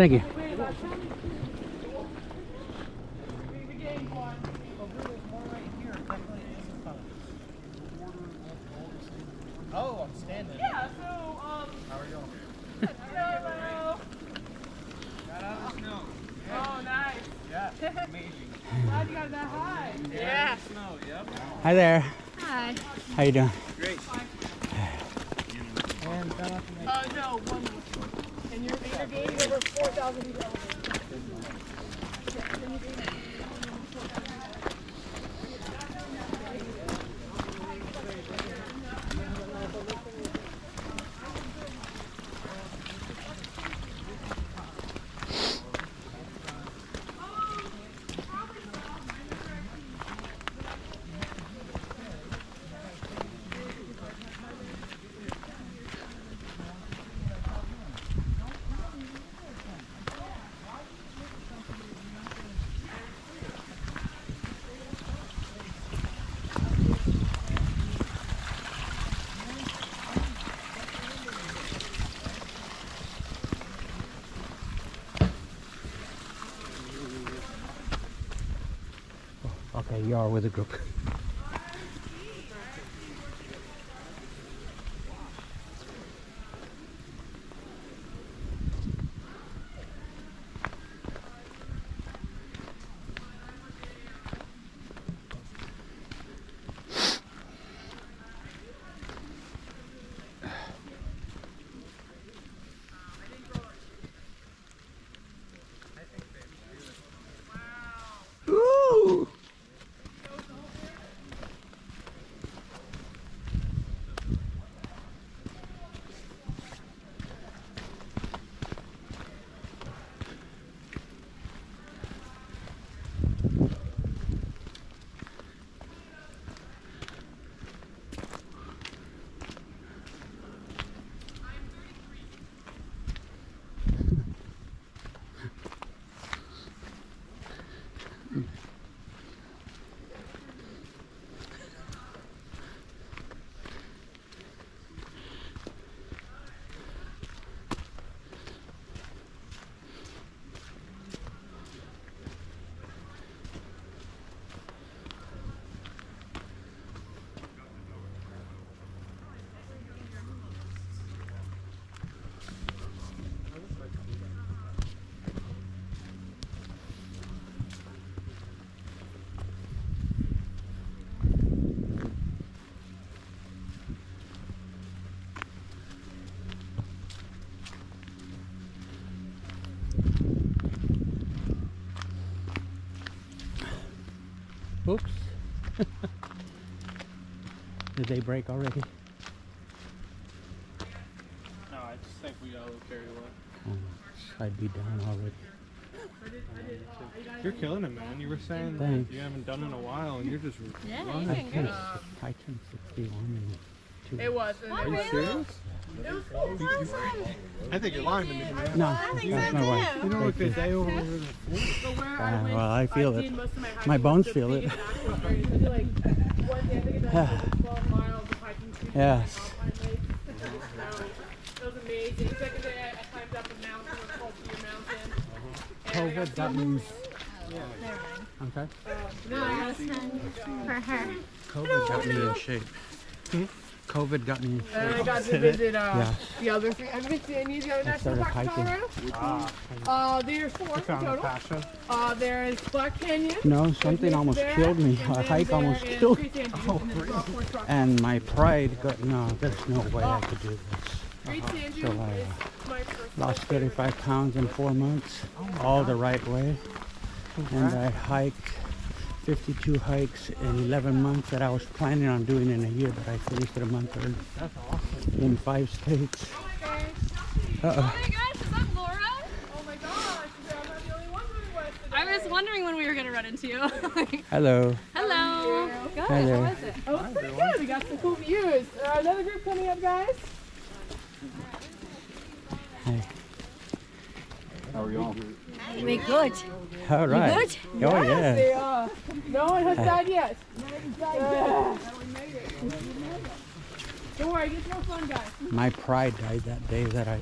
Thank you. Oh, I'm standing. Yeah, so, How are you? hello. Got out of the snow. Oh, nice. Yeah, amazing. Glad you got that high. Yeah. Snow, yep. Hi there. Hi. How you doing? Great. And fell off the night. No, one. And you're gaining over 4,000 feet elevated. Okay, you are with a group. Ooh. Oops. Did they break already? No, I just think we got a little carried away. Oh, I'd be down already. You're killing it, man. You were saying Thanks. that you haven't done it in a while, and you're just Yeah, running. you're doing great. I turned 61 in 2 It was. Oh, Are you really? serious? It was cool. Awesome. I think you're lying to me, man. No, I think that's so my wife. too. You know, like the Thank you. day over the fourth. So where I went, well, I feel did it. most of my hiking My was bones the feel it. biggest actual journey. So I did like one day, I think I did like 12 miles of hiking through Yes. Alpine Lake. So it was amazing. Second day I climbed up a mountain, it was called Deer Mountain. And I got COVID got me. Never mind. Okay. then I got For her. COVID got me in shape. COVID got me in shape. And I got to visit Yeah. the other three. Have you been to any of the other I national started parks in hiking. Colorado? There's 4 in Found a total. passion. There's Black Canyon. No, something almost killed me. A hike almost killed me. And my pride got, no, there's no way I could do this. Great Sand So Dunes I is my first lost 35 pounds in 4 months, all the right way. And I hiked 52 hikes in 11 months that I was planning on doing in a year, but I finished it a month early. That's awesome. In 5 states. Uh-oh. Hey guys, is that Laura? Oh my gosh, I'm not the only one doing West today. I was wondering when we were gonna run into you. Hello. Hello. Good. Hi there. How was it? Oh, it's pretty good. We got some cool views. Another group coming up, guys. Hi. How are y'all? We good. All right. good? Oh, yeah. They are. No one has died yet. Don't worry, it's more fun, guys. My pride died that day that I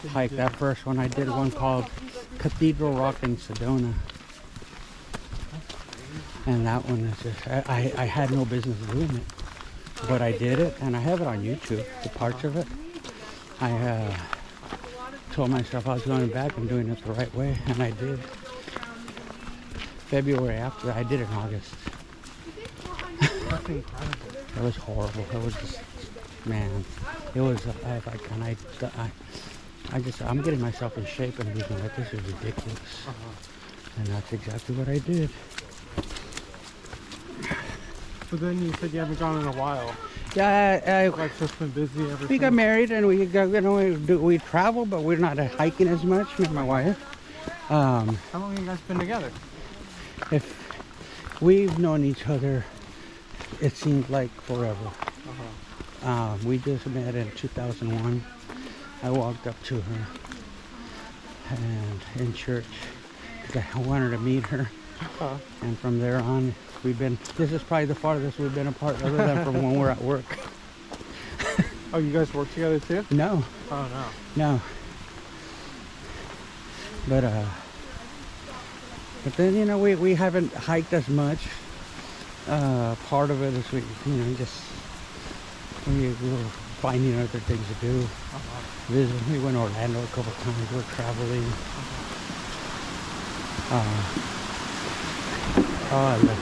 hike. That first one, I did one called Cathedral Rock in Sedona. And that one is just, I had no business doing it. But I did it, and I have it on YouTube, the parts of it. I told myself I was going back and doing it the right way, and I did. February after, I did it in August. It was horrible. It was just, man, it was, I'm getting myself in shape and losing weight. This is ridiculous. And that's exactly what I did. But then you said you haven't gone in a while. Yeah, Life's just been busy ever we got since. married and we got, we travel, but we're not hiking as much, me and my wife. How long have you guys been together? If we've known each other, it seems like forever. We just met in 2001. I walked up to her and in church because I wanted to meet her. And from there on, this is probably the farthest we've been apart other than from when we're at work. Oh, you guys work together too? No, Oh, no. But then, you know, we haven't hiked as much. Part of it is we were finding other things to do. We went to Orlando a couple times. We're traveling.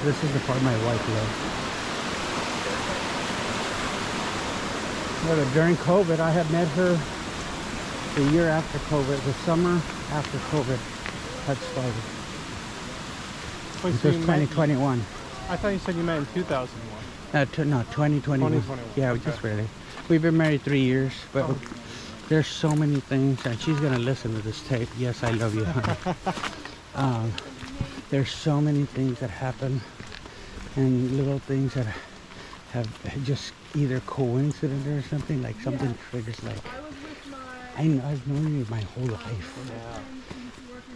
This is the part my wife loves. But during COVID, I had met her the year after COVID, the summer after COVID had started. Wait, It so was you met- 2021. I thought you said you met in 2001. No, 2021. 2021, Yeah, okay. just really. We've been married 3 years, but there's so many things, and she's gonna listen to this tape. Yes, I love you, honey. There's so many things that happen, and little things that have just either coincidence or something, like something triggers, like, I've known you my whole life.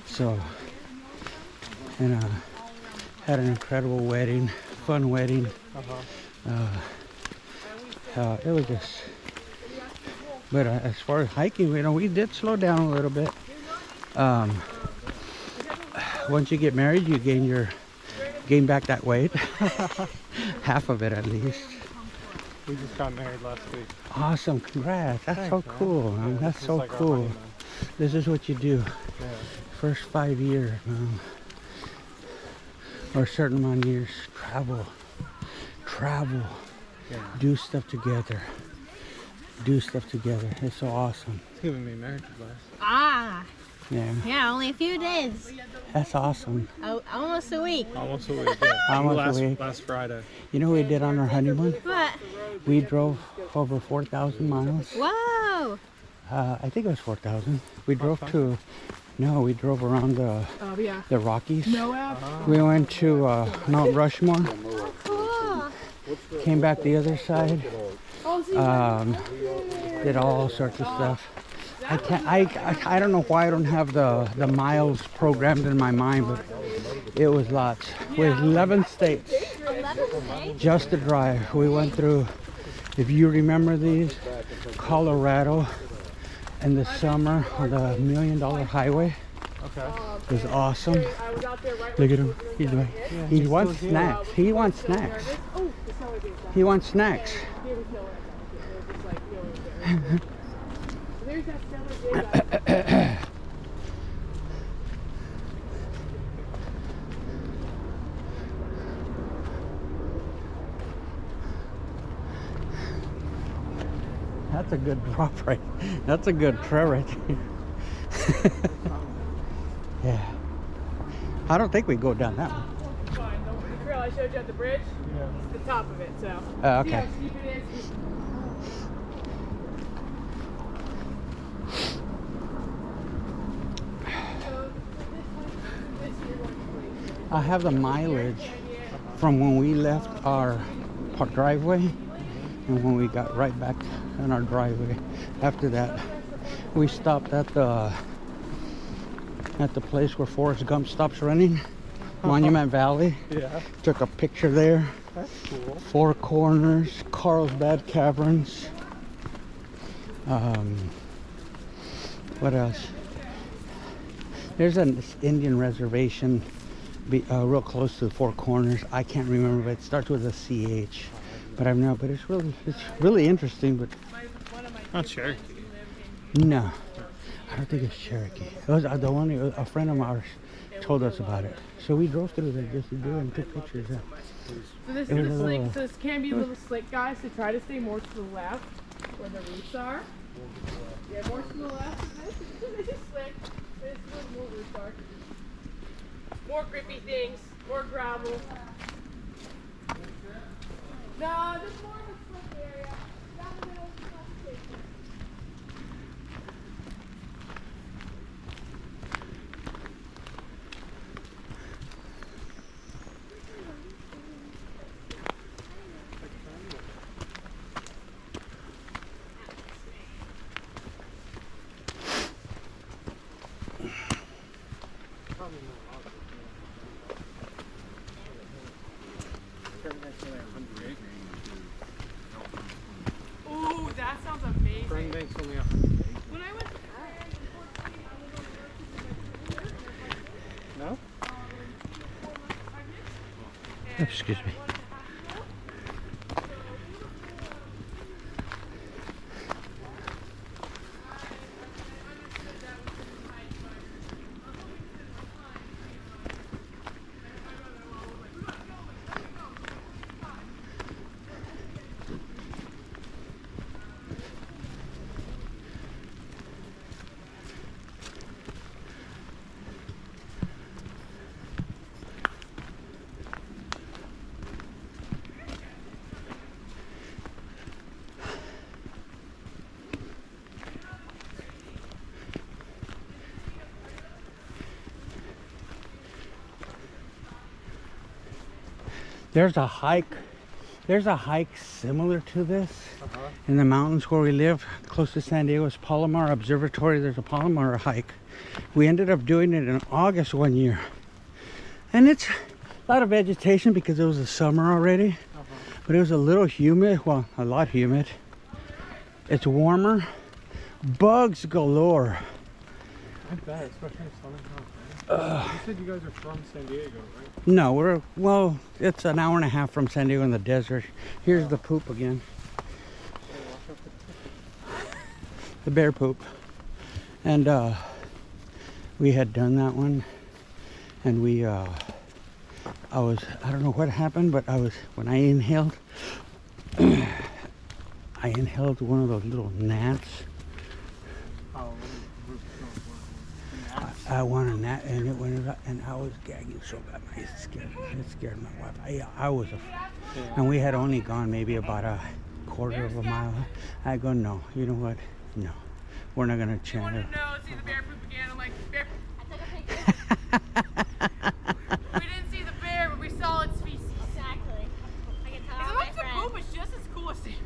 So, and had an incredible wedding, fun wedding. It was just, but as far as hiking, we did slow down a little bit. Once you get married, you gain back that weight. Half of it at least. We just got married last week. Awesome, congrats. That's Thanks, so man. cool, man. Yeah, That's this is so like our cool. honeymoon. This is what you do. Yeah. First 5 years, man. Or a certain amount of years. Travel. Yeah. Do stuff together. It's so awesome. It's giving me marriage advice. Ah, Yeah, only a few days. that's awesome. Oh, almost a week. Almost a week. Yeah. Almost a week. Last Friday. You know what we did on our honeymoon? What? We drove over 4,000 miles. Whoa. I think it was 4,000. We drove we drove around the Rockies. We went to Mount Rushmore, Cool. came back the other side, did all sorts of stuff. I don't know why I don't have the miles programmed in my mind, but it was lots. With 11 states, 11 days? just to drive. We went through, if you remember these, Colorado in the summer on the $1 Million Highway. Okay. It was awesome. Look at him. He wants snacks. He wants snacks. He wants snacks. That's a good drop right. That's a good trail right there. Yeah. I don't think we go down that one. Fine. The trail I showed you at the bridge, Yeah. it's the top of it, so. Oh, See how okay. steep it is? I have the mileage from when we left our driveway and when we got right back in our driveway. After that, we stopped at the place where Forrest Gump stops running, Monument Valley. Yeah. Took a picture there. That's cool. Four Corners, Carlsbad Caverns. What else? There's an Indian reservation real close to the Four Corners. I can't remember, but it starts with a CH. But I've never. But it's really interesting. But Not Cherokee. no, I don't think it's Cherokee. It was the one a friend of ours told us about it. So we drove through there just to do it and took pictures. So this It was is a slick. little- So this can be a little slick, guys. So try to stay more to the left where the roots are. Yeah, more to the left. This is slick. This is where more roots are. More grippy things. More gravel. No, this is more of a slick area. Down the middle is concentration. Ooh, that sounds amazing. Friend Bank's only 100. When I went to No? Excuse me. There's a hike similar to this in the mountains where we live, close to San Diego's Palomar Observatory. There's a Palomar hike. We ended up doing it in August one year. And it's a lot of vegetation because it was the summer already. But it was a little humid, well, a lot humid. It's warmer. Bugs galore. I bet, especially in Southern California. You said you guys are from San Diego, right? No, well, it's an hour and a half from San Diego in the desert. Here's the poop again. The bear poop. And we had done that one. And I don't know what happened, but when I inhaled, I inhaled one of those little gnats. Oh, I wanted that, and it went up, and I was gagging so bad. It scared my wife. I was and we had only gone maybe about a quarter of a mile. I go, no, you know what? No, we're not gonna You chance wanted it. to know, see the bear poop again. I'm like, bear poop. I took a picture. We didn't see the bear, but we saw its feces. Exactly. I can tell all As my much as the friends. poop is just as cool as seeing.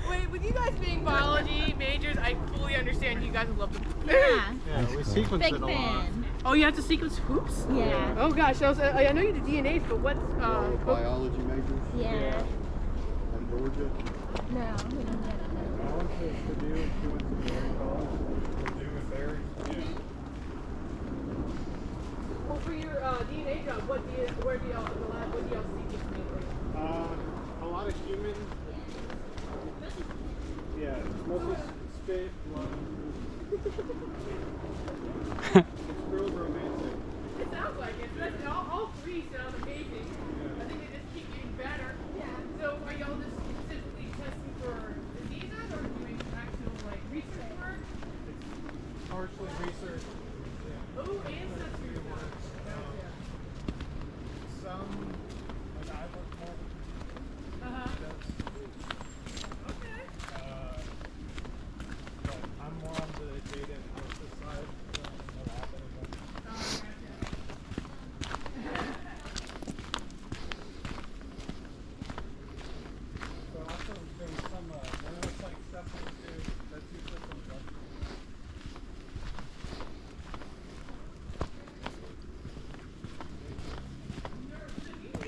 Wait, with you guys being biology majors, I fully understand you guys would love the poop. Yeah. yeah, we sequenced Big it a lot. fan. Oh, you have to sequence poops? Yeah. Oh gosh, I know you do DNA, but what? Biology majors Yeah. in Georgia. No, we don't get it. I went to Purdue, she went to Berry College. Purdue and Berry. Yeah. Well, for your DNA job, what do y'all sequence mainly? A lot of human. Yeah, mostly spit, blood. It's real romantic. It sounds like it. That's, all three sound amazing. I think they just keep getting better. Yeah. So are y'all just specifically testing for diseases or doing actual like research work? It's partially research. Yeah. Oh, ancestry work. Some, like I work more with Okay. but I'm more on the data analysis side than the lab anymore. So also doing some like stuff into that's usually from Glacier. So you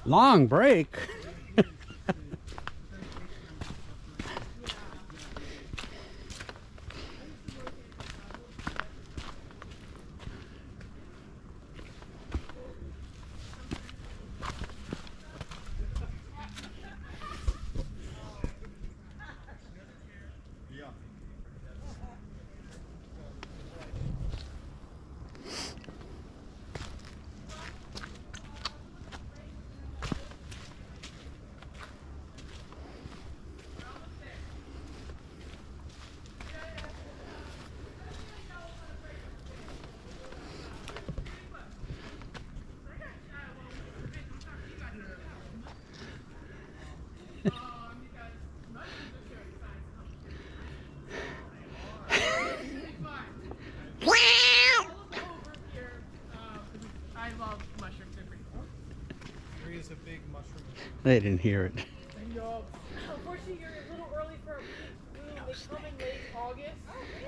Long break. I love mushrooms. They're pretty cool. There is a big mushroom. They didn't hear it. No. Unfortunately, you're a little early for a bloom. They come in late August.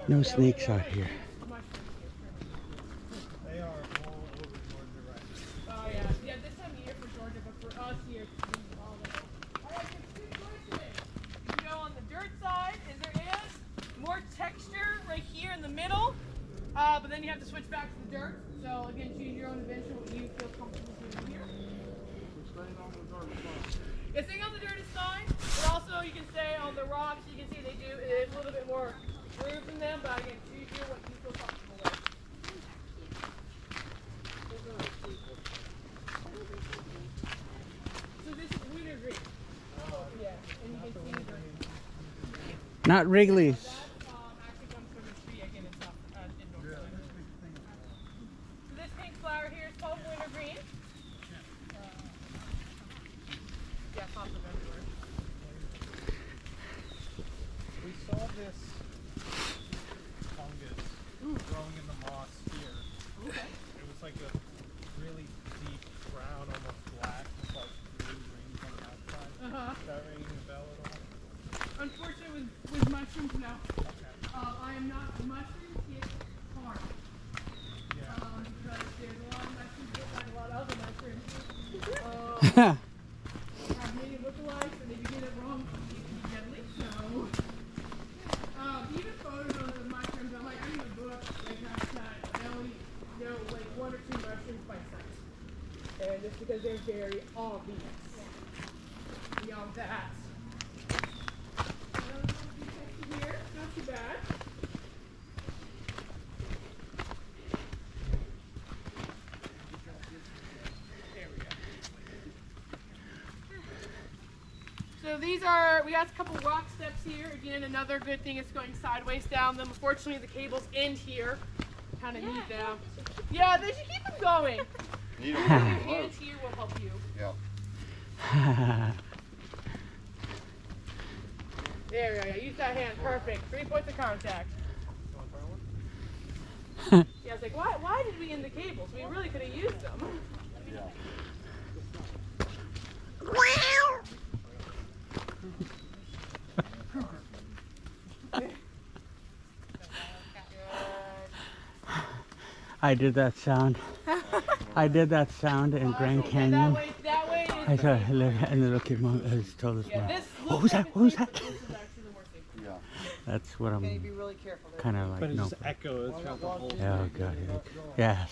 No Yeah, snakes we out have here. mushrooms here. They are all over Georgia right now. Oh yeah, yeah. This time of year for Georgia, but for us here, it's all day. All right, there's two choices. You can go on the dirt side, as there is more texture right here in the middle, but then you have to switch back to the dirt. So again, choose your own adventure, what you feel comfortable doing here. Yeah, staying on the dirt is fine, but also you can stay on the rocks. You can see they do a little bit more groove in them, but again, choose here what you feel comfortable with. So this is wintergreen. Yeah, and you can see the Not Wrigley's. actually comes from a tree. Again, it's not indoor. So this pink flower here is called wintergreen. Yeah, pops up everywhere. We saw this fungus growing in the moss here. Okay. It was like a really deep brown, almost black, with like blue rings on the outside. Is that ringing a bell at all? Unfortunately, with mushrooms, no. Okay. I am not mushrooms hit hard. Yeah. Because there's a lot of mushrooms hit by a lot of other mushrooms. Have many lookalikes, and if you get it wrong, it can be deadly. So, even photos of mushrooms, I'm like, I need a book like that. I only know like one or two mushrooms by sight, and it's because they're very obvious. Beyond that, here, not too bad. So these are, we got a couple rock steps here. Again, another good thing is going sideways down them. Unfortunately, the cables end here. Kind of need them. Yeah, they should keep them going. Need Your a hands here will help you. Yeah. There we go. Yeah, use that hand. Perfect. 3 points of contact. Yeah, I was like, why did we end the cables? We really could have used them. Yeah. I did that sound. I did that sound in Grand Canyon. That way I is saw a little kid mom told us yeah, mom. this What was that? What was that? This is actually the worst thing. Yeah. That's what I'm Okay, be really careful. kind of like. But it No. just echoes throughout the whole Oh god. Yes.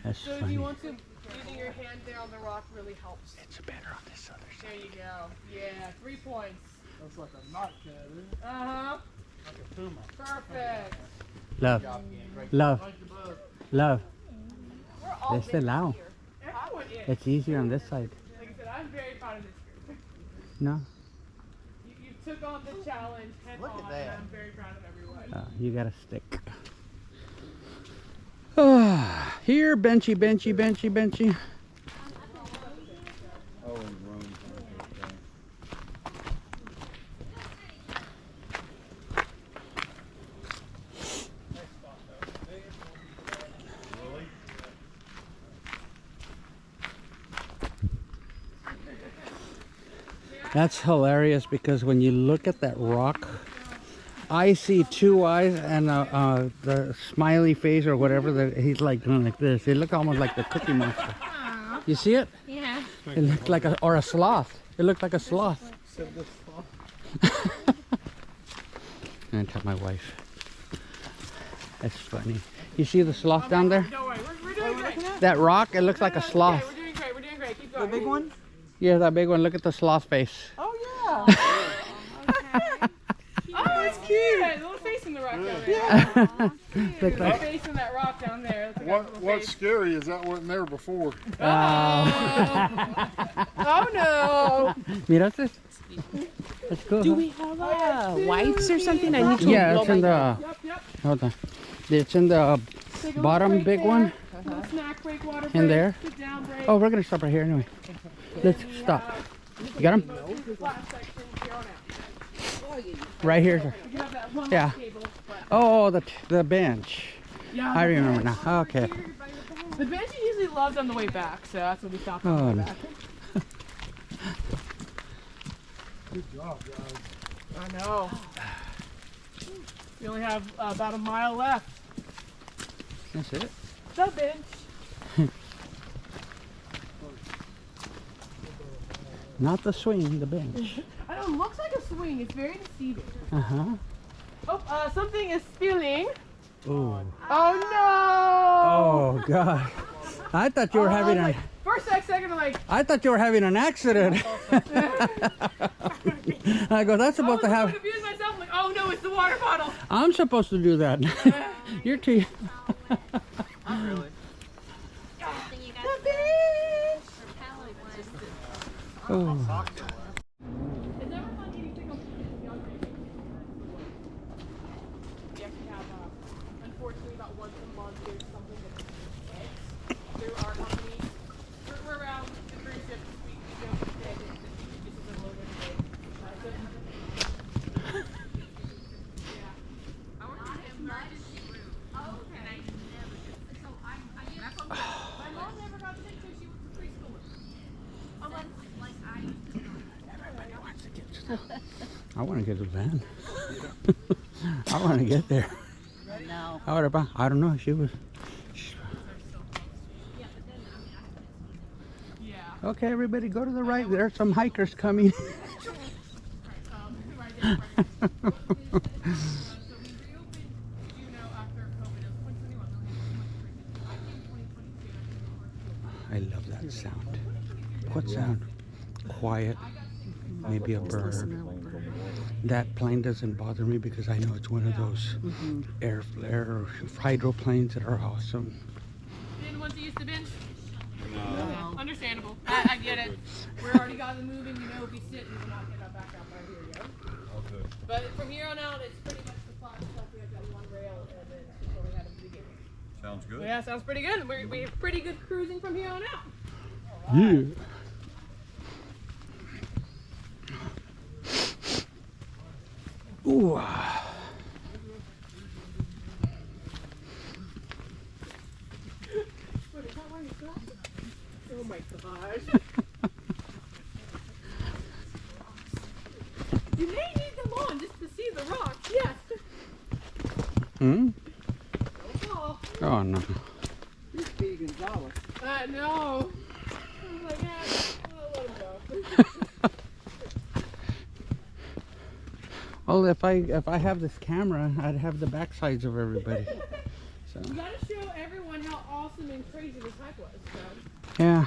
That's So if funny. you want to, using your hand there on the rock really helps. It's better on this other side. There you go. Yeah, 3 points. That's like a knot cat, isn't it? Uh-huh. Like a puma. Perfect. Love. Love. Love. We're all This is loud. here. Everyone is. It's easier on this side. Like I said, I'm very proud of this group. No? You took on the challenge head Look at on, that. and I'm very proud of everyone. You got a stick. Here, benchy, benchy, benchy, benchy. Oh, and Rome. Okay. Really? That's hilarious because when you look at that rock, I see two eyes and the smiley face or whatever that he's like doing like this. They look almost like the Cookie Monster. You see it? Yeah. It looked like a sloth. It looked like a sloth. And I tell my wife. That's funny. You see the sloth down there? Don't worry, we're doing great. That rock, it looks like a Okay, sloth. we're doing great. We're doing great. Keep The going. big one? Yeah, that big one. Look at the sloth face. Oh yeah. Oh, that's cute. A little face in the rock down there. Yeah. Look Little like, face in that rock down there. Looks like a little What's face. scary is that wasn't there before. Oh no! mira this. That's cool. Do huh? we have wipes or something? I need to Yeah, blow it's in my the. Yep. Hold on. It's in the Take a little bottom break big there. one. Little snack break, water break. In there. Sit down break. Oh, we're gonna stop right here anyway. Let's stop. You got him? Flat section here on out. Right here. You have that one Yeah. table, but Oh, the bench. yeah, I remember now. Okay. the bench you usually loved on the way back, so that's what we stopped on Oh, the way no. back. Good job, guys. I know. We only have about a mile left. That's it. The bench. Not the swing, the bench. I know, it looks like a swing. It's very deceiving. Uh-huh. Oh, something is spilling. Ooh. Oh no! Oh God. I thought you were having like, a. for a second, I'm like, I thought you were having an accident. I go, that's supposed to I was have. confused myself. I'm like, oh no, it's the water bottle. I'm supposed to do that. You're too. Not really. Something you guys did for palate was Oh. It's never fun eating pickles with young babies. We actually have, unfortunately, about once a month, there's something that's eggs through our company. We're around the cruise ship this week. We go to bed and this is a little bit of eggs. Yeah. I work in emergency room. Oh, okay. And I never get sick. So my mom never got sick because she was a preschooler. I'm like I used to know. I want to get a van. I want to get there. No. I don't know. She was. Yeah. Okay, everybody, go to the right. There are some hikers coming. Right there. So we reopened Juneau after COVID. It was 2021. I think 2022. I love that sound. What sound? Quiet. Maybe a bird. That plane doesn't bother me because I know it's one of those air hydroplanes that are awesome. Didn't want to use the bench? No. Understandable. I get it. We're already got them moving. You know, if we sit, we will not get back up right here yet. Okay. But from here on out, it's pretty much the flat stuff. We have that one rail, and then it's just what we had at the beginning. Sounds good. Yeah, sounds pretty good. We have pretty good cruising from here on out. Yeah. Ooh. Wait, is that why you stopped? Oh my gosh. You may need them on just to see the rocks, yes. Hmm? Don't fall. Oh no. You're Speedy Gonzalez. No. I was like, I'll let him go. Well, if I have this camera, I'd have the backsides of everybody. So You gotta show everyone how awesome and crazy this hike was. So. yeah.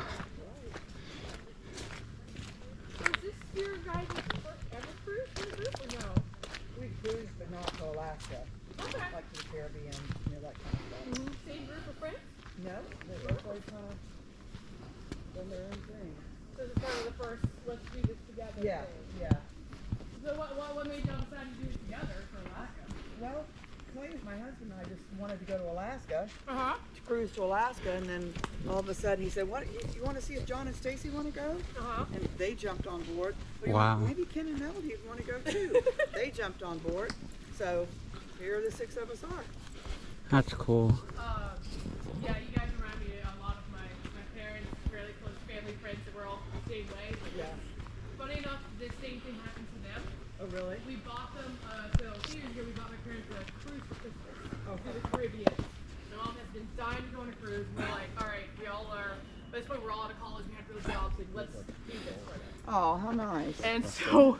So is this your guys' first ever cruise in the group or no? We cruised, but not to Alaska. Okay. Like to the Caribbean, that kind of stuff. Same group of friends? No, they both always kind of done their own thing. So this is kind of the first, let's do this together Yeah, thing. yeah. So what made y'all decide to do it together for Alaska? Well, my husband and I just wanted to go to Alaska, Uh-huh. to cruise to Alaska, and then all of a sudden he said, "What? You want to see if John and Stacy want to go?" Uh-huh. And they jumped on board. We Wow. went, maybe Ken and Melody want to go too. They jumped on board. So here the 6 of us are. That's cool. Yeah, you guys remind me a lot of my parents, fairly close family friends that were all the same way. But Yeah. funny enough, the same thing happened to them. Oh, really? We bought them, so a few years ago, we bought my parents a cruise for Christmas to the Caribbean. My mom has been dying to go on a cruise, and we're like, all right, we all are, by this point, we're all out of college, we have to really ourselves, like, let's do this for them. Oh, how nice. And so,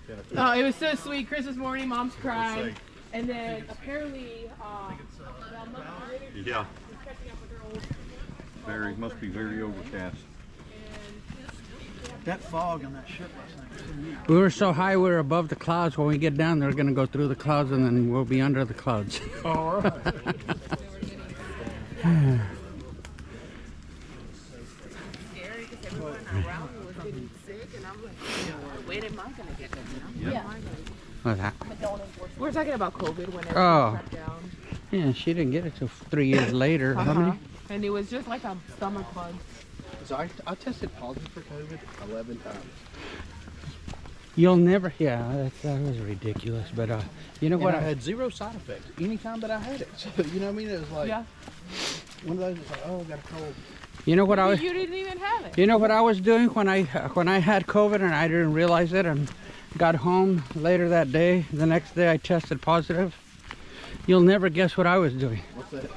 it was so sweet. Christmas morning, mom's crying. And then apparently, about a month later, Yeah. she's catching up with her old. Very, must be very overcast. That fog on that ship last night was so neat. We were so high, we were above the clouds. When we get down, they're going to go through the clouds, and then we'll be under the clouds. All right. Scary because everyone around me was getting sick, and I'm like, when am I gonna get them? Yeah. What's that? We were talking about COVID when everything Oh. shut down. Yeah, she didn't get it till 3 years later. How many? And it was just like a stomach bug. So I tested positive for COVID 11 times. You'll never. Yeah, that was ridiculous. But you know And what? I had zero side effects any time that I had it. So, you know what I mean? It was like Yeah. one of those, it's like, oh, I got a cold. You know what I was. You didn't even have it. You know what I was doing when I had COVID and I didn't realize it and got home later that day. The next day I tested positive. You'll never guess what I was doing. What's that?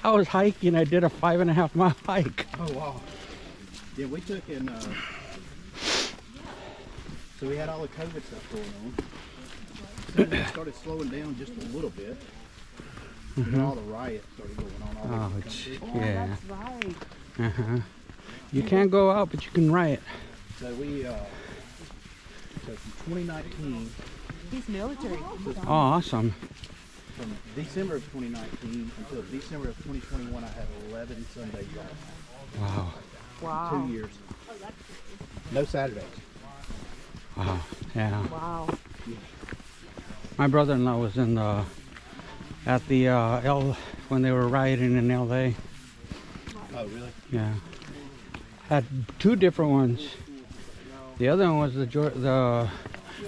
I was hiking. I did a 5.5 mile hike. Oh, wow. Yeah, we took in, so we had all the COVID stuff going on. So we started slowing down just a little bit. And then all the riots started going on all over Oh, the it's, country. yeah. That's right. You can't go out, but you can riot. So we, so from 2019, He's military. Oh, awesome. from December of 2019 until December of 2021, I had 11 Sundays off. Wow. Wow. 2 years. No Saturdays. Wow. Yeah. Wow. My brother-in-law was in the at the when they were rioting in LA. Oh, really? Yeah. Had 2 different ones. The other one was the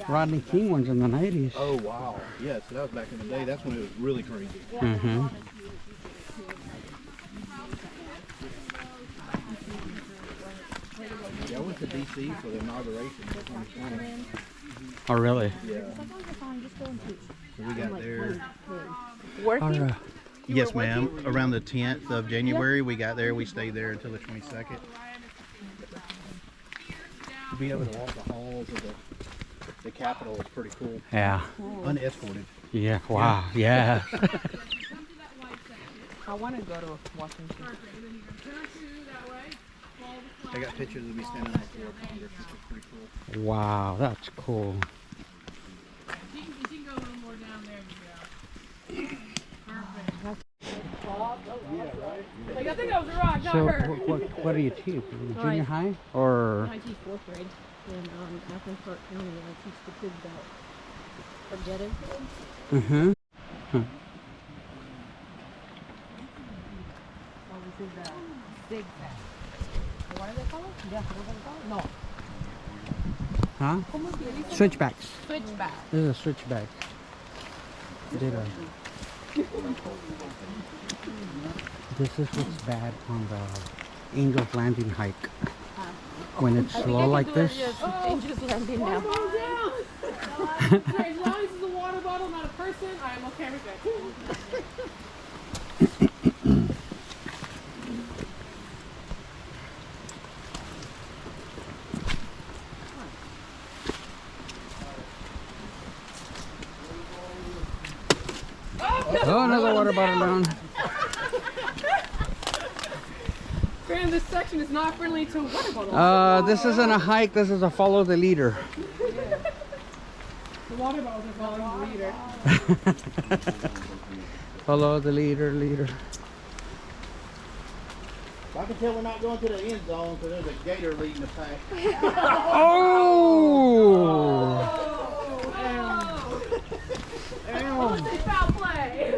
Rodney King ones in the 90s. Oh, wow. Yeah, so that was back in the day. That's when it was really crazy. Mm-hmm. Yeah, I went to D.C. for the inauguration in 2020. Oh, really? Yeah. So we got there. Working? Yes, ma'am. Around the 10th of January, we got there. We stayed there until the 22nd. To be able to walk the halls of the Capitol is pretty cool. Yeah. Unescorted. Yeah. Wow. Yeah. I want to go to Washington. I got pictures of me standing on the floor of Congress, which is pretty cool. Wow. That's cool. You can go a little more down there. Like, I think I was wrong, not So, her. what do you teach? Junior high or? I teach 4th grade in Athens Park County, and I teach the kids about forgetting. Mm-hmm. Oh, this is the zigzag. What are they called? Yeah, what are they called? No. Huh? Switchbacks. Switchback. This is a switchback. Ditto. This is what's bad on the Angel's Landing hike. When it's slow like this. Angel's Landing now. Sorry, as long as it's a water bottle, not a person, I am okay with it. Oh, another water bottle down. Graham, this section is not friendly to water bottles. This isn't a hike, this is a follow the leader. The water bottles are following the leader. Follow the leader. I can tell we're not going to the end zone because there's a gator leading the pack. Oh! Foul play.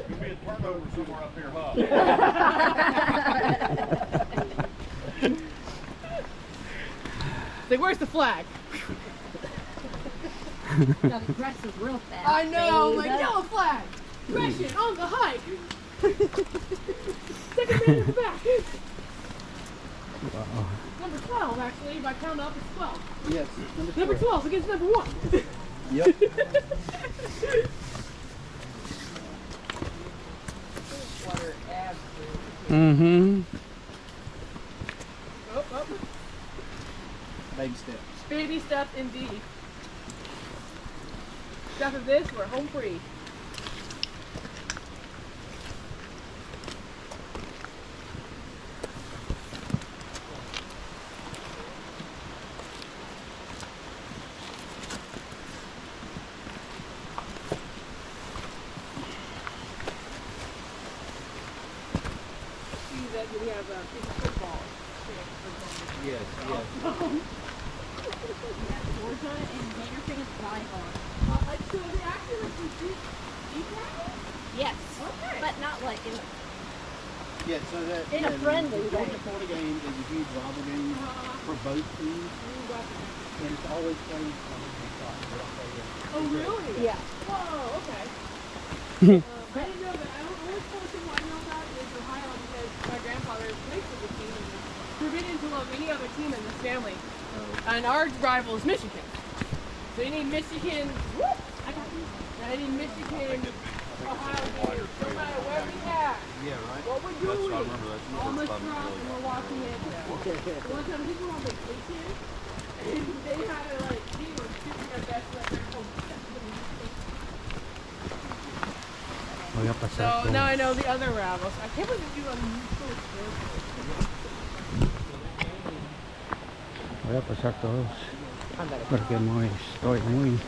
Could be a turnover somewhere up here, huh? Say, where's the flag? Got aggressive real fast. I know, baby. like yellow flag. Question on the hike. Second man in the back. Wow. Number 12, actually, if I count up, it's 12. Yes, Number 12 against number 1. Yep. Mm-hmm. Baby steps. Baby steps indeed. After this, we're home free. See that we have a piece of football. Yes, yes. Georgia and Gator fans volleyball. So they actually like some deep practice? Yes. Okay. But not like in Yeah, so that In a friendly the Georgia way. Florida game is a huge rival game for both teams, and it's always played on the side. Oh, really? Yeah. Whoa, okay. I didn't know that. I don't always told people I know about is Ohio because my grandfather played for the team and forbidden to love any other team in this family. And our rival is Michigan. So any Michigan, whoop, I got you. Any Michigan, Ohio game, no matter where we at, Yeah, right. what we're doing, I remember that's the all first the time truck and we're watching it. One time people were on vacation and they had to like, they were shooting their best at their home. Voy a pasar So por, now I know the other rivals. I can't believe you are so voy a pasar todos. Porque estoy muy...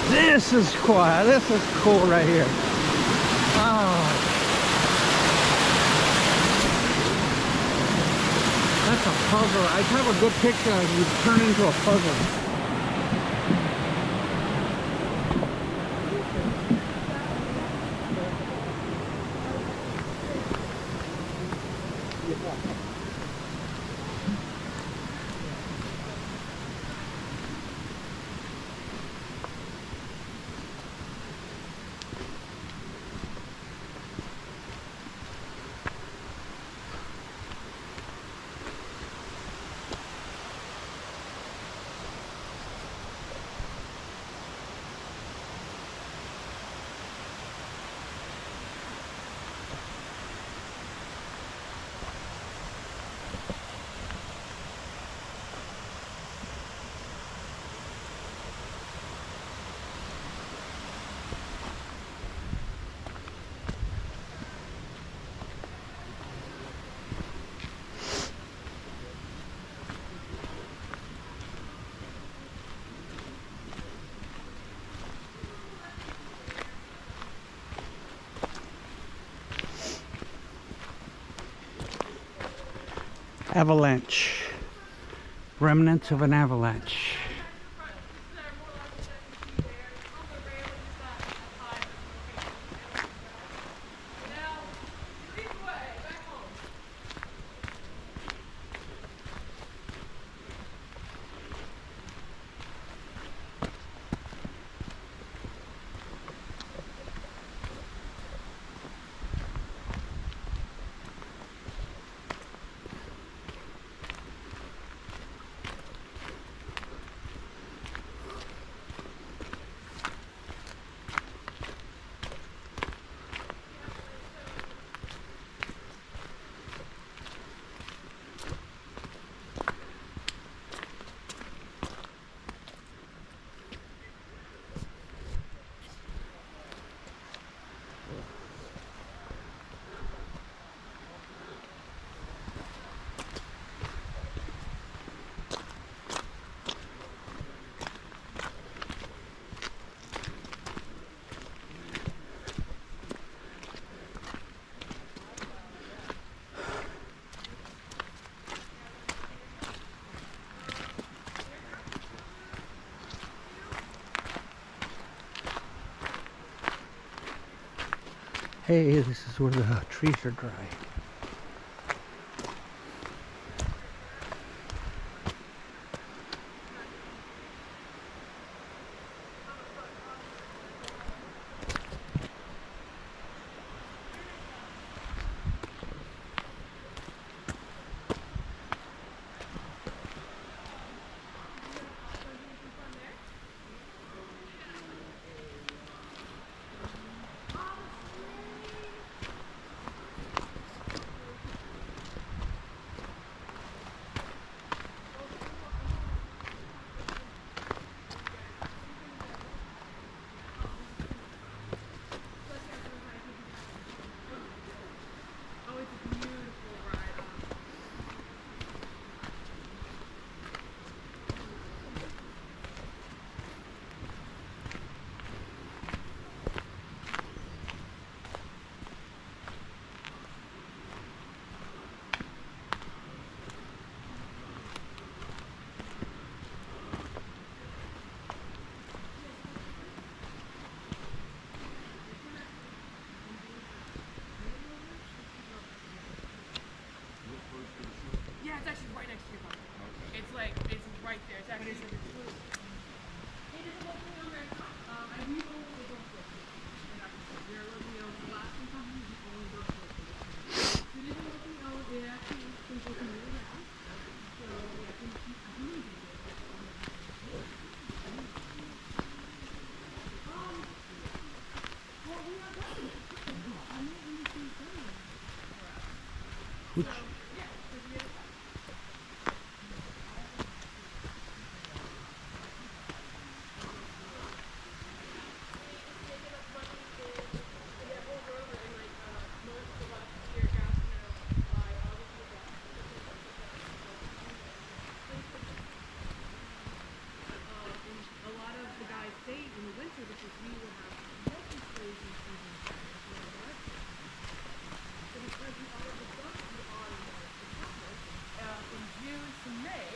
This is quiet. This is cool right here. Oh. That's a puzzle. I have a good picture of you turn into a puzzle. Avalanche. Remnants of an avalanche. Hey, this is where the trees are dry. Which, A lot of the guys say in the winter because we will have multi freezing season. So because we already got the autumn in June to May.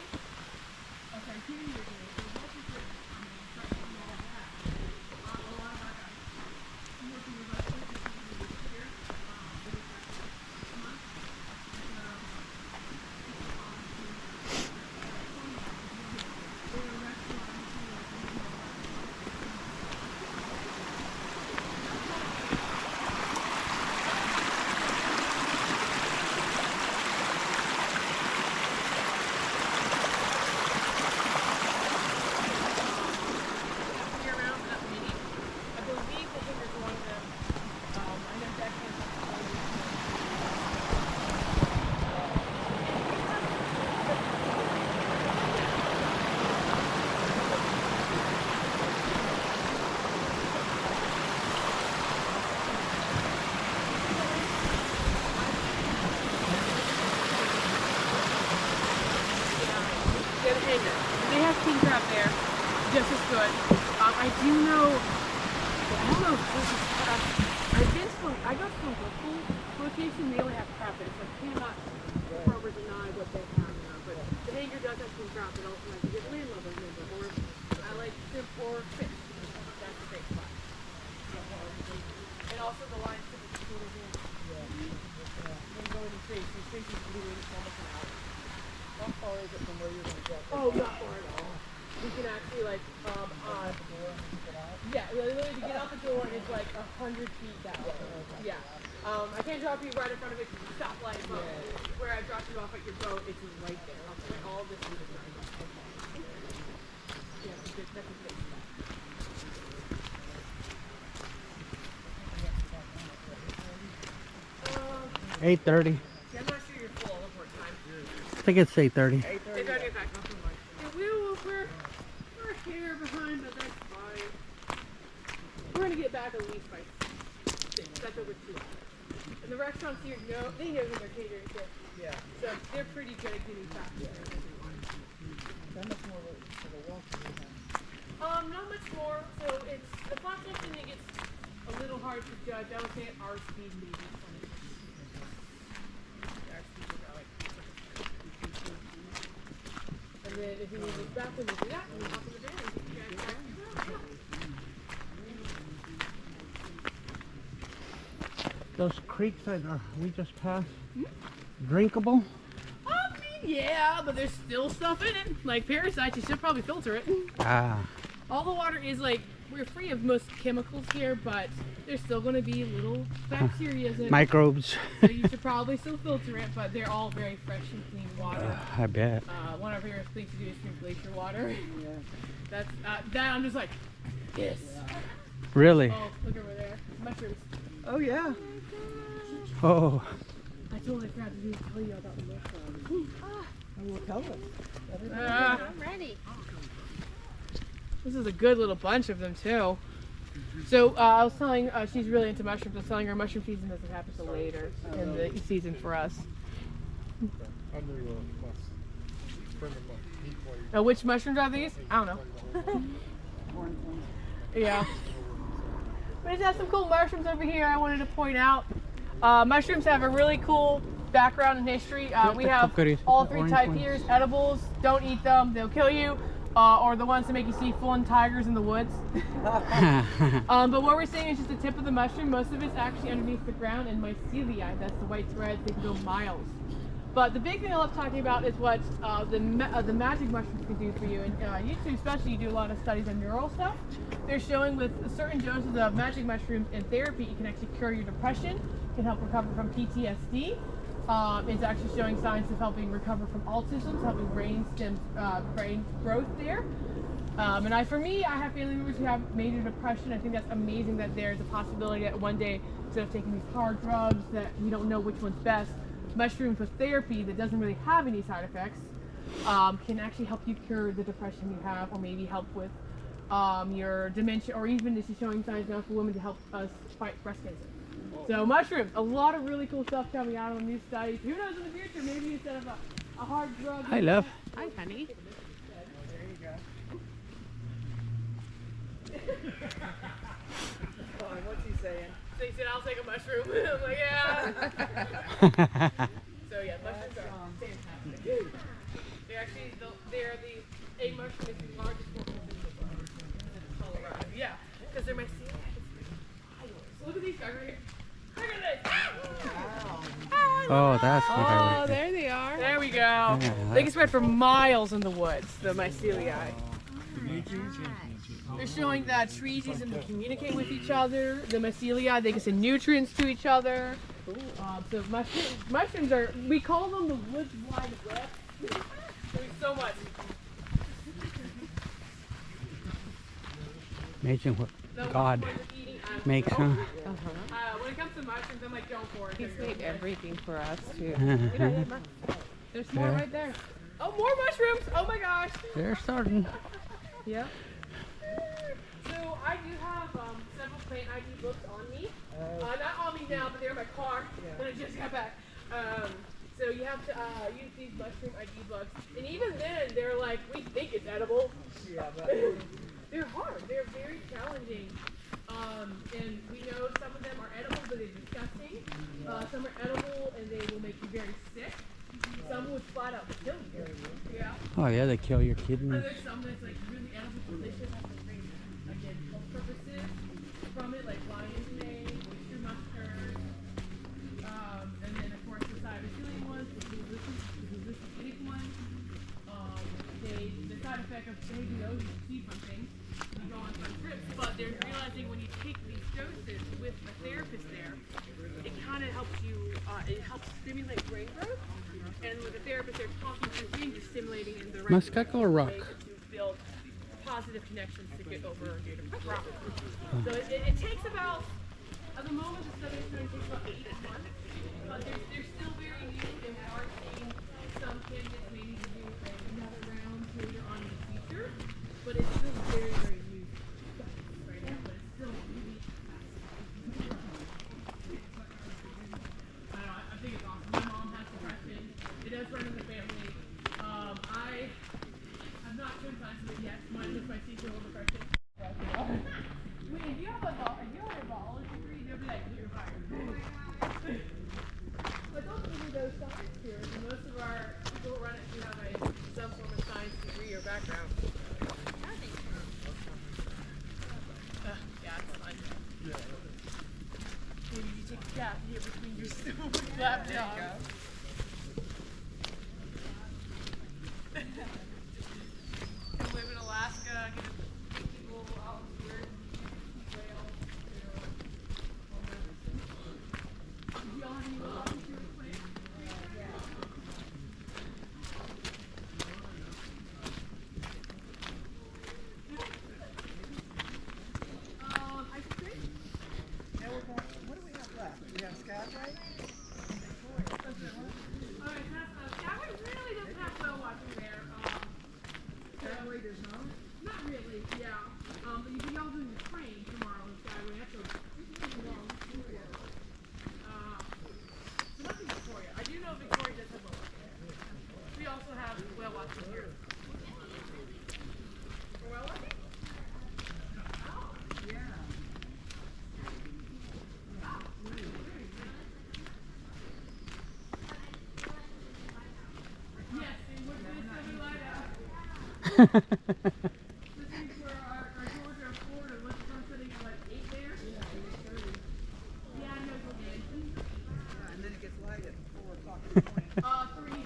Okay, here you're doing so multi freezing season, start doing all that. A lot of our guys working with us this year. They have king crab there, just as good. I do know, I don't know if this is, I go to a local location, they only have crab there, so I cannot confirm or deny what they have now. But the hanger does have king crab, but also like you get landlubbers maybe, or I like shrimp or fish. That's a great spot. And also the line typically goes in. When going to fish, you fish is doing almost an hour. How far is it from where you're going to get? Oh, not far at all. We can actually like, yeah, literally to get out the door, it's like 100 feet down. Yeah. I can't drop you right in front of it because it's a stoplight, but where I dropped you off at your boat, it's right there. Like, all this is right. Yeah, that's a good spot. 8:30. Yeah, I'm not sure you're full of work time. I think it's 8:30. 8:30 back. Yeah, we're here behind, but that's fine. We're gonna get back at least by 6. That's over 2 hours. And the restaurants here know when they're catering too. Yeah. So they're pretty good at getting fast. How much more for the walk do you have? Not much more. So it's the flat section. It gets a little hard to judge. I would say at our speed maybe 20. Our speed is about like. And then if you need to back, then we'll do that. And we'll hop in the van and get you guys back to your room. Those creeks that we just passed, drinkable? I mean, yeah, but there's still stuff in it. Like parasites, you should probably filter it. Ah. All the water is like, we're free of most chemicals here, but there's still going to be little bacteria in it. Microbes. So you should probably still filter it, but they're all very fresh and clean water. I bet. One of our favorite things to do is drink glacier water. Yeah. That's that I'm just like, yes. Really? Oh, look over there. Mushrooms. Oh, yeah. Oh. I totally forgot to tell you about the mushrooms. I will tell us. I'm ready. This is a good little bunch of them too. So I was telling, she's really into mushrooms. I was telling her mushroom season doesn't happen till later in the season for us. I knew my friend of mine, he played. Now, which mushrooms are these? I don't know. Yeah. We just have some cool mushrooms over here I wanted to point out. Mushrooms have a really cool background and history. We have all 3 type here. Edibles, don't eat them, they'll kill you. Or the ones that make you see full-on tigers in the woods. But what we're seeing is just the tip of the mushroom. Most of it's actually underneath the ground, and mycelium, that's the white thread, they can go miles. But the big thing I love talking about is what the magic mushrooms can do for you. And YouTube especially, you do a lot of studies on neural stuff. They're showing with certain doses of magic mushrooms in therapy, it can actually cure your depression, can help recover from PTSD. It's actually showing signs of helping recover from autism, helping brain growth there. And for me, I have family members who have major depression. I think that's amazing that there's a possibility that one day, instead of taking these hard drugs that you don't know which one's best, mushroom for therapy that doesn't really have any side effects can actually help you cure the depression you have, or maybe help with your dementia, or even this is showing signs now for women to help us fight breast cancer. So mushrooms, a lot of really cool stuff coming out on these studies. Who knows in the future, maybe instead of a hard drug. Hi, love. Hi, honey. What's he saying? So he said, I'll take a mushroom. I'm like, yeah. So yeah, mushrooms are fantastic. They're the a mushroom is the largest organism in the world. In Colorado. Yeah, because they're mycelium. So look at these guys right here. Look at this. Oh, that's what I Oh, was. there they are. There we go. They can spread for miles in the woods, the mycelium. They're showing that trees use them to communicate with each other. The mycelia, they can send nutrients to each other. So mushrooms are, we call them the woods wide web. There's so much. Amazing what God makes, huh? When it comes to mushrooms, I'm like, go for it. He's made everything for us too. There's more Yeah. right there. Oh, more mushrooms! Oh my gosh! They're starting. Yep. So I do have several plant ID books on me. Not on me now, but they're in my car when I just got back. So you have to use these mushroom ID books. And even then, they're like, we think it's edible. Yeah, but they're hard. They're very challenging. And we know some of them are edible, but they're disgusting. Some are edible and they will make you very sick. Some would flat out kill you. Yeah. Oh yeah, they kill your And kidneys. there's some that's like really edible, delicious, have some great, again, health purposes from it, like lion's mane, oyster mustard, and then of course the cytopsylium ones, the resistant ones. The side effect of maybe those is you see something, you go on some trips, but they're realizing when you take these doses with a therapist there, it kind of helps you, it helps stimulate brain growth. And with the therapist, they're talking through things, you're stimulating in the right Muskaka or rock? way to build positive connections to get over your depression. So it takes about, at the moment, the study is going to take about 8 months, but they're still very new, and we are seeing some candidates may need to do another round later on in the future, but it's still very, very new right now, but it's still really fascinating. I think it's awesome. My mom has depression. It does run in the family. I have not shown signs of it yet. Mine is my seasonal depression. Wait, if you have a biology degree, they'll be like, you're fired. But don't give me those science here. Most of our people who run it do have some form of science degree or background. Yeah, it's fun. Maybe you take a gap here between your lap job. Can live in Alaska, get people out here, whales, do y'all have any volunteer plans? Ice cream? What do we have left? We have Skyway? Alright, Skyway really doesn't have whale watching there. Skyway does not? Not really, yeah. But you y'all doing the train tomorrow in Skyway. That's a long tour. So nothing Victoria. I do know Victoria does have whale watching. We also have whale watching here. For whale watching? Oh, yeah. Yes, and we're going to send you light out. This week for our Georgia and Florida, let's start sitting at like 8 there. Yeah, I know you did. And then it gets light at 4 o'clock in the morning. 3.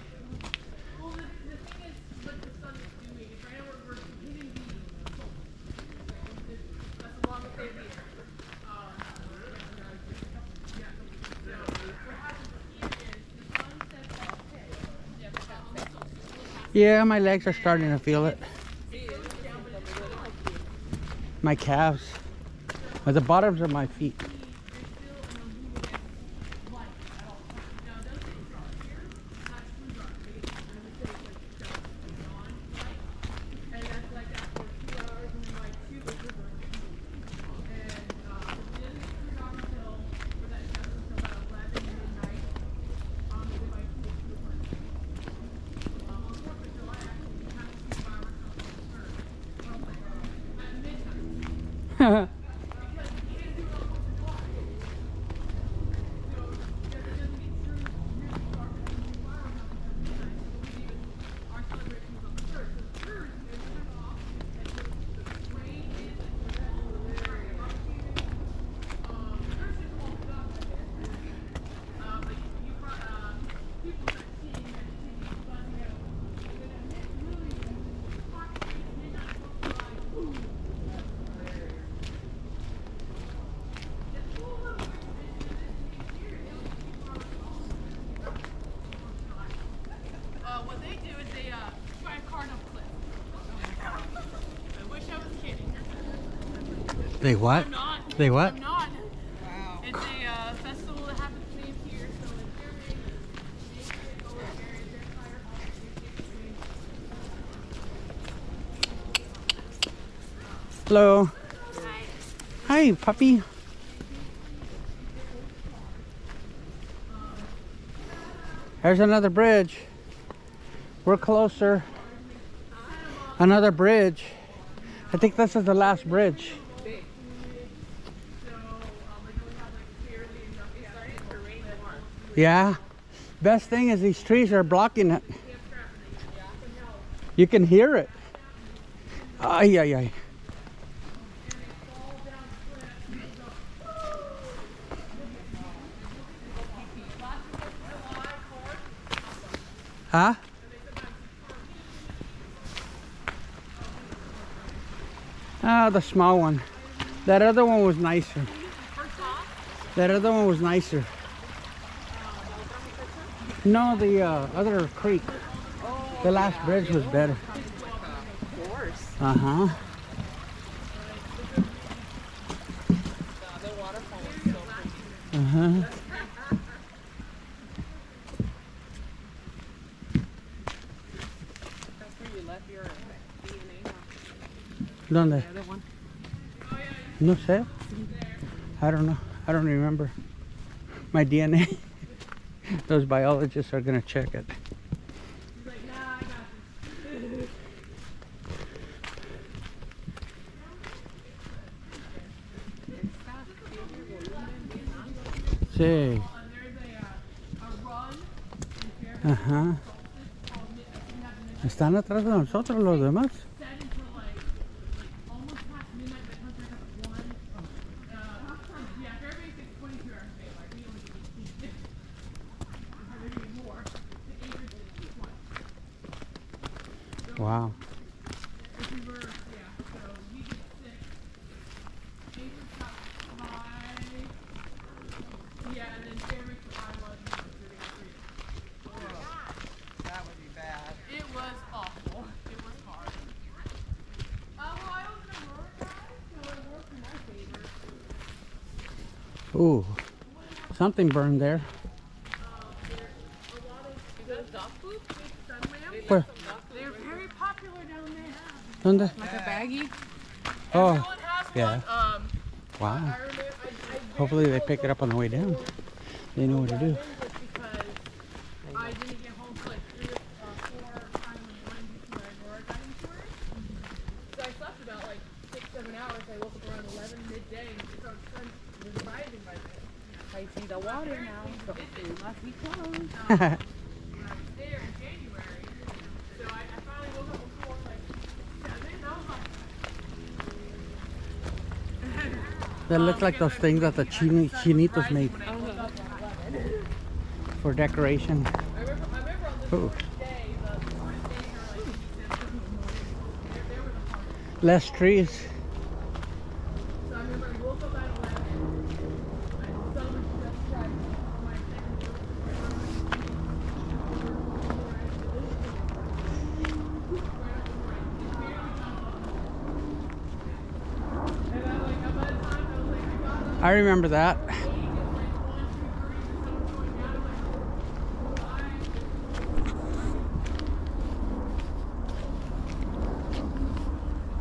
Well, the thing is, what the sun is doing is right now we're hitting the pole. That's the longest day of the year. Yeah. So what happens here is the sun sets at 10. Yeah, but on the solstice. Yeah, my legs are starting to feel it. My calves. At the bottoms of my feet. What they do is they try a card up cliff. I wish I was kidding. They what? I'm not. They what? I'm not. Wow. It's a festival that happens named here, so if they're big, they can go over there, they're higher up. Hello. Hi, puppy. There's another bridge. We're closer. Another bridge. I think this is the last bridge. Yeah. Best thing is these trees are blocking it. You can hear it. Ay, ay, ay. Huh? Ah, the small one. That other one was nicer. That other one was nicer. No, the other creek. The last bridge was better. Uh-huh. Uh-huh. ¿Dónde? No sé. I don't know. I don't remember. My DNA. Those biologists are gonna check it. Sí. Ajá. Están atrás de nosotros los demás. Wow. That would be bad. It was awful. It was hard. Well, I was in Aurora, guys, so it worked in my favor. Ooh. Something burned there. Is that dog food? Where? They're very popular down there. ¿Dónde? Like a baggie. Oh, Everyone has yeah. one. Wow. I remember, I Hopefully they pick it up on the way down. They know what to do. because I didn't get home till like 3 or 4 times in the morning because my Aurora got insurance. So I slept about like 6-7 hours. I woke up around 11 midday and the sun was rising by then. I see the water now, so it must be closed. When I was there in January, so I finally woke up before like 7. I was like, That looks like those things that the chinitos made for decoration. I remember on the Ooh. first day, the first day or like there was a party. Less trees. So I remember I woke up at 11. My son was just driving on my second I remember that.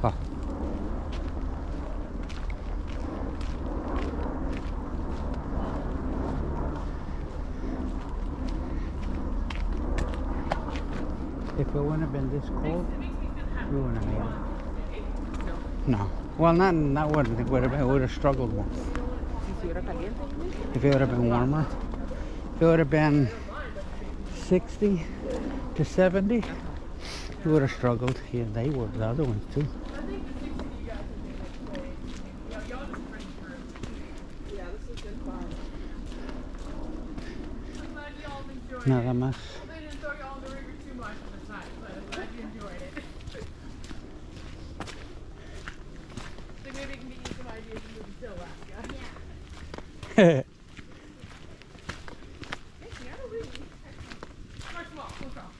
Oh. If it wouldn't have been this cold, we wouldn't have made it. No. Well, not what it would have been. It would have struggled more. If it would have been warmer. If it would have been 60 to 70, it would have struggled. Yeah, they were. The other ones too. I think the 60 you guys would be next day. Y'all just pretty through. Yeah, this has been fun. I'm glad y'all enjoyed Nada it. más. They didn't throw y'all in the river too much at the time, but I'm glad you enjoyed it. So maybe it can get you some ideas of moving to Alaska. Yeah. First of all, close off.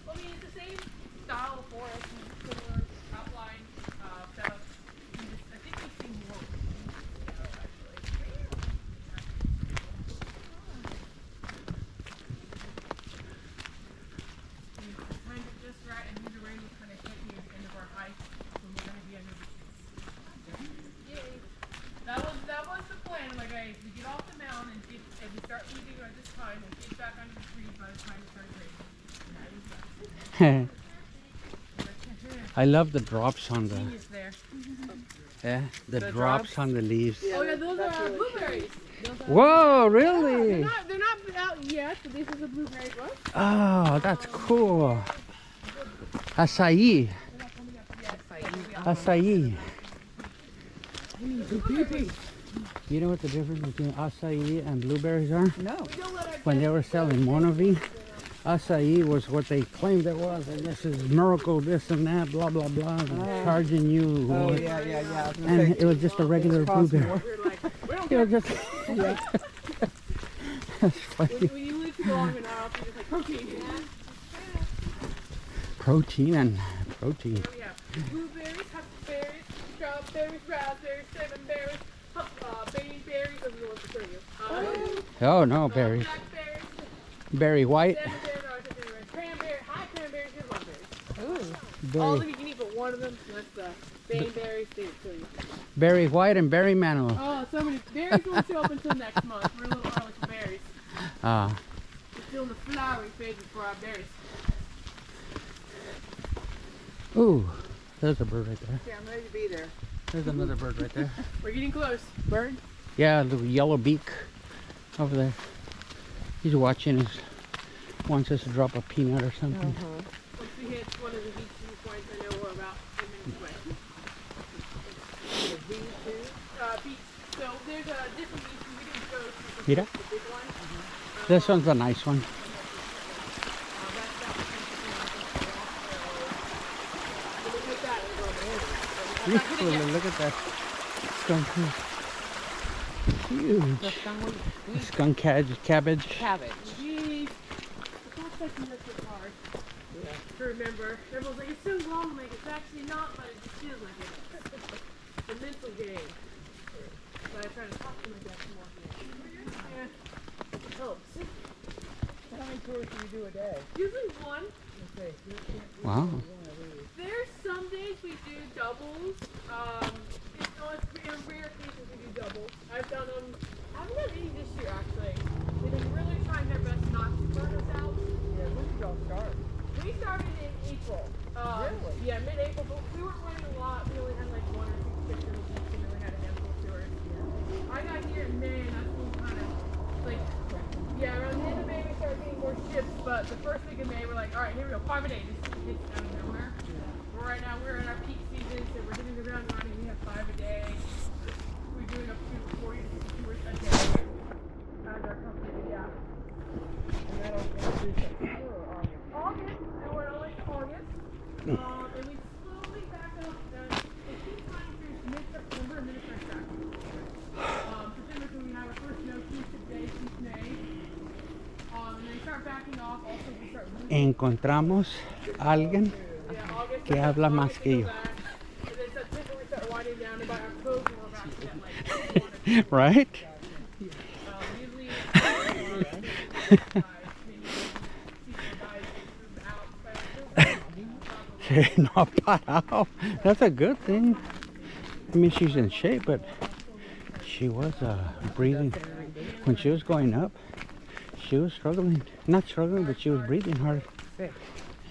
Well, I mean, it's the same style of forest and similar outline setup. I think we see more actually. We timed it just right, and the rain was kind of hit near the end of our hike when we're going to be under the trees. Yay! That was the plan. Like, we get off the mountain and we start leaving at this time and get back under the trees by the time it started raining. I love the drops on the Genius there. the drops on the leaves. Oh yeah, those are blueberries. Whoa, really? They're not out yet, but this is a blueberry bush. Oh, that's cool. Acai. Acai. You know what the difference between acai and blueberries are? No. When they were selling Monovi, acai was what they claimed it was. And this is miracle, this and that, blah, blah, blah. Charging you. Oh, yeah, yeah, yeah. I was gonna And say, it was just a regular cost blueberry. more. We're like, we don't It was care. just... That's funny. When you live too long in our office, it's like protein. Protein and protein. Oh yeah. Blueberries, huckleberries, strawberries, raspberries, cinnamon berries. Those are the ones for you. Oh, no, berries. Blackberries, Berry white. cranberry, high cranberries, and blackberries. Ooh. All of Berry, them you can eat but one of them. So that's the berries. They kill you. berry white and berry mango. Oh, so many berries won't show up until next month. We're a little early for berries. Ah, We're still in the flowering phase before our berries. ooh, there's a bird right there. Okay, I'm ready to be there. There's another bird right there. We're getting close. Bird? Yeah, the yellow beak over there. He's watching us. Wants us to drop a peanut or something. Once we hit one of the beach viewpoints, I know we're about 10 minutes away. Beach. So there's a different beach. We didn't go to Mira, the big one. this one's a nice one. Look at that skunk. Huge. Skunk cabbage. Cabbage. Jeez. It's not such a liquid hard. To remember. Everyone's like, it's so long, like it's actually not, but it just feels like it. It's a mental game. But I try to talk to my dad some more. Yeah. It helps. How many tours do you do a day? Usually one. Wow. There's some days we do doubles. It's on rare occasions we do doubles. I've done them. I haven't done any this year actually. They've been really trying their best not to burn us out. Yeah, when did y'all start? We started in April. Really? Yeah, mid-April, but we weren't running a lot. We only had like 1 or 2 pictures a week, and then we had a handful of tours. I got here in May, and that's when we kind of like, yeah, around the end of May we started getting more ships. But the first week of May, we're like, all right, here we go, 5 a day. This hits out of nowhere. But right now we're in our peak season, so we're hitting the ground running. We have 5 a day. We're doing up to 40 to 50 tours a day. As our company, yeah. And that'll do September or August? August, and we're always August. And we slowly back up. It keeps running through mid-September and then it starts back. September when we have our first snow, 2 days since May. And they start backing off. Also, we start losing. Encontramos a alguien Yeah, August. que habla más August que we yo. go back. And then September we start winding down, and by October we're back to that like 1 or 2. Right? Usually, Not parado. That's a good thing. I mean, she's in shape, but she was breathing. When she was going up, she was struggling. Not struggling, but she was breathing hard.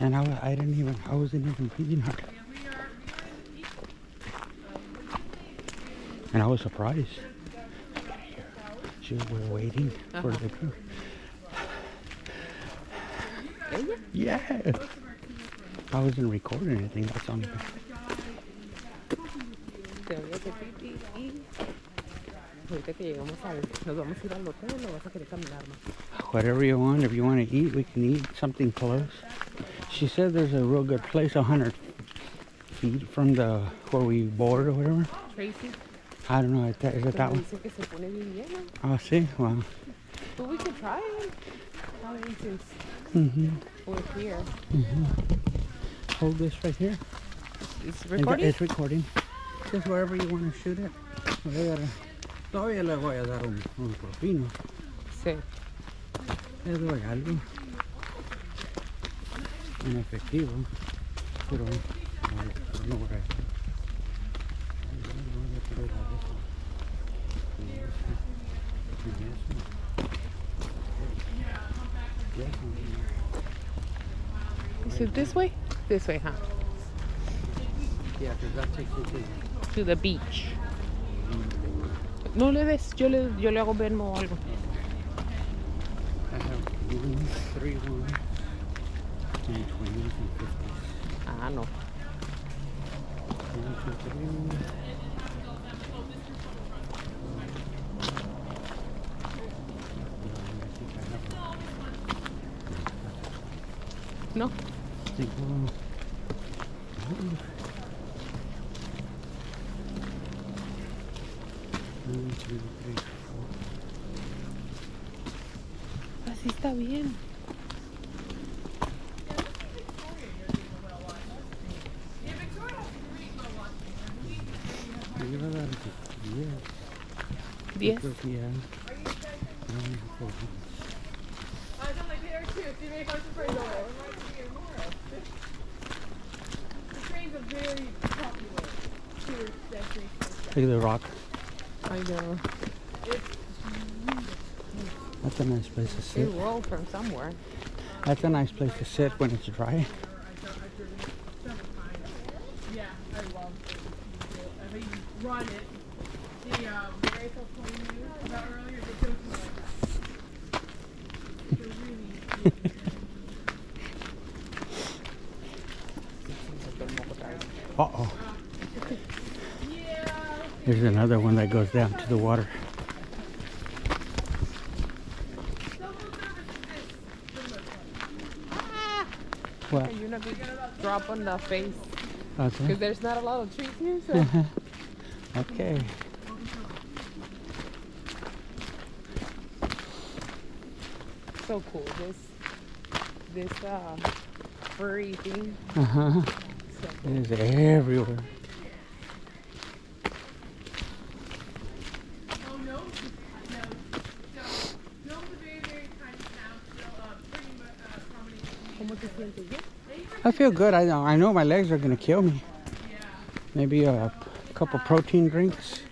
And I wasn't even breathing hard. And I was surprised. We're waiting for the group. Yeah. I wasn't recording anything. That's on. Te voy a hacer pipí y ahorita que llegamos nos vamos a ir al hotel o vas a querer caminar más. Whatever you want. If you want to eat, we can eat something close. She said there's a real good place 100 feet from the where we board or whatever. Tracy. I don't know. Is it that one? Dice que se pone bien lleno. Oh, see? Wow. But we could try it. Since we're here. Hold this right here. It's recording? It's recording. Just wherever you want to shoot it. Todavía le voy a dar un propino. Sí. Le doy algo. En efectivo. Pero no voy a hacer. Is it this way? This way, huh? Yeah, because that takes you To the beach. No le des, yo le hago vermo o algo. I have 1, 3, 1, and 20s and 50s. Ah, no. 1, 2, 3. No. Así está bien. Yo le voy a dar 10. 10. Yeah. I was like there too. See, make us afraid of it. The trains are very popular tourist destination. Look at the rock. I know. That's a nice place to They sit. roll from somewhere. That's a nice place to sit when it's dry. Yeah, I love it. I think you run it. The Rachel told you about earlier, they go to like that. They're really Uh-oh. There's another one that goes down to the water. What? You're not big drop on the face. Okay. Because there's not a lot of trees here, so. Okay. So cool. This furry thing. Uh-huh. So It is everywhere. Oh no, no. So, Juneau's a very, very tiny town. Still, pretty much accommodating. ¿Cómo te sientes bien? I feel good. I know my legs are going to kill me. Yeah. Maybe a couple protein drinks.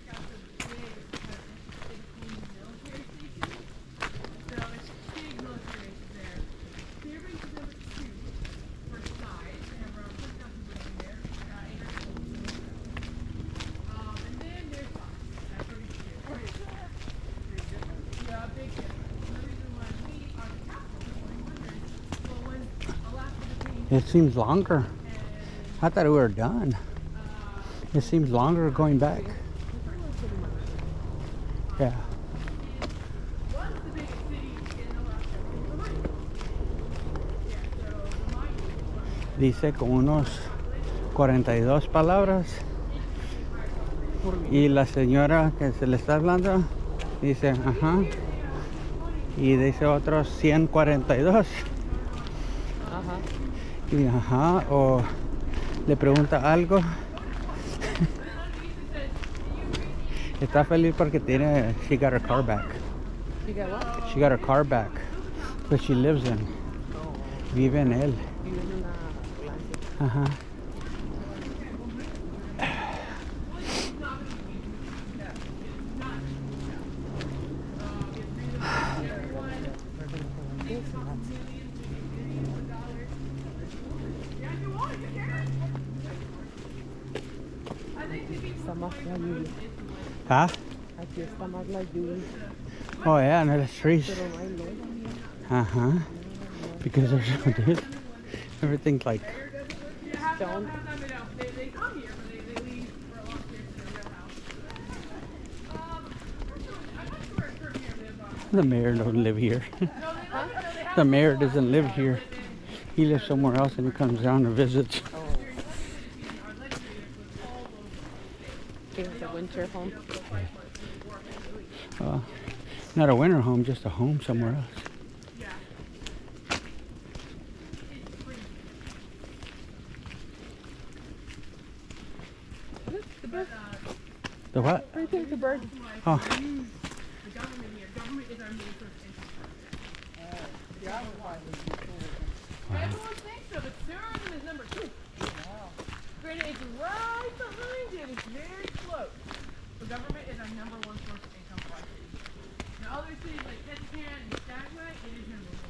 It seems longer. I thought we were done. It seems longer going back. Yeah. Dice como unos 42 palabras. Y la señora que se le está hablando dice, ajá. Y dice otros 142. Ajá. Y ajá, o le pregunta algo. Está feliz porque tiene, she got her car back. You got what? She got her car back. But she lives in. Vive en él. Vive en una Glacier. Ajá. Está más frío. Huh? Aquí está más la lluvia, Oh yeah, and there's trees. pero no hay lodo. Uh-huh. Because there's everything's like Stone. They come here, but they leave for a long period to their real house. I'm not sure if Kurt here lives on. the mayor don't live here. No, they have The mayor doesn't live here. He lives somewhere else and he comes down and visits. He has a winter home. Not a winter home, just a home somewhere else. The what? Right there's a bird. Oh, the government here. Government is our main source of income. Everyone thinks so, but tourism is number 2. Granted, it's right behind it. It's very close. The government is our number 1 source of income for our city. Now, other cities like Ketchikan and Skagway, it is number 1.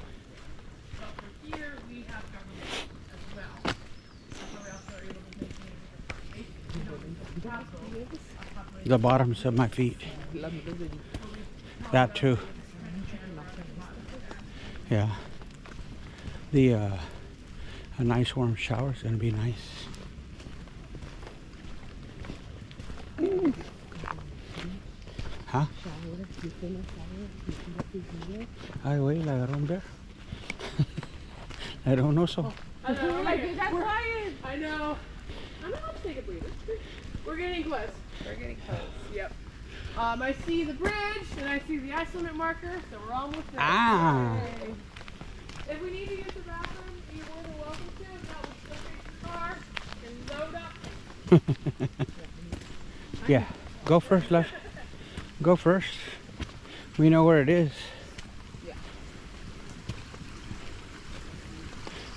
But for here, we have government as well. That's why we also are able to maintain a capital. the bottoms of my feet. That too. Yeah. A nice warm shower is gonna be nice. Huh? Ay, güey, la agarró un bear. I don't know so. I know, that's quiet. I know. I'm gonna take a breather. We're getting close. We're getting close. Yep. I see the bridge and I see the ice limit marker, so we're almost there. Ah. Yay. If we need to use the bathroom, you're more than welcome to. If not, we'll still take the car and load up. Yeah. Go first, love. Go first. We know where it is. Yeah.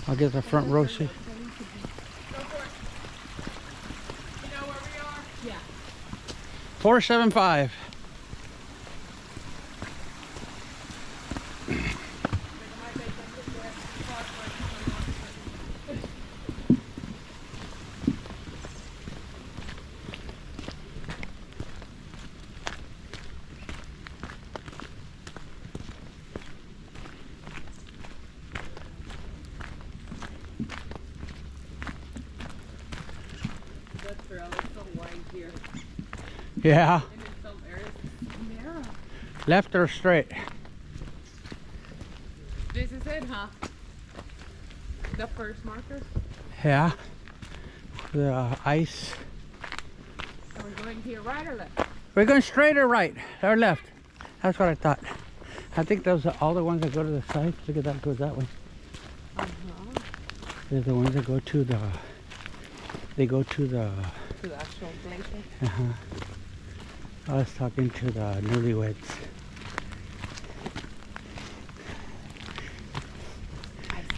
I'll get the front row seat. Go for it. You know where we are? Yeah. 475. That's true. It's so wide here. Yeah. And in some areas, it's narrow. Left or straight? This is it, huh? The first marker. Yeah. The ice. Are we going to your right or left? We're going straight or right? Or left? That's what I thought. I think those are all the ones that go to the side. Look at that, goes that way. They're the ones that go to the... They go to the... To the actual glacier. I was talking to the newlyweds.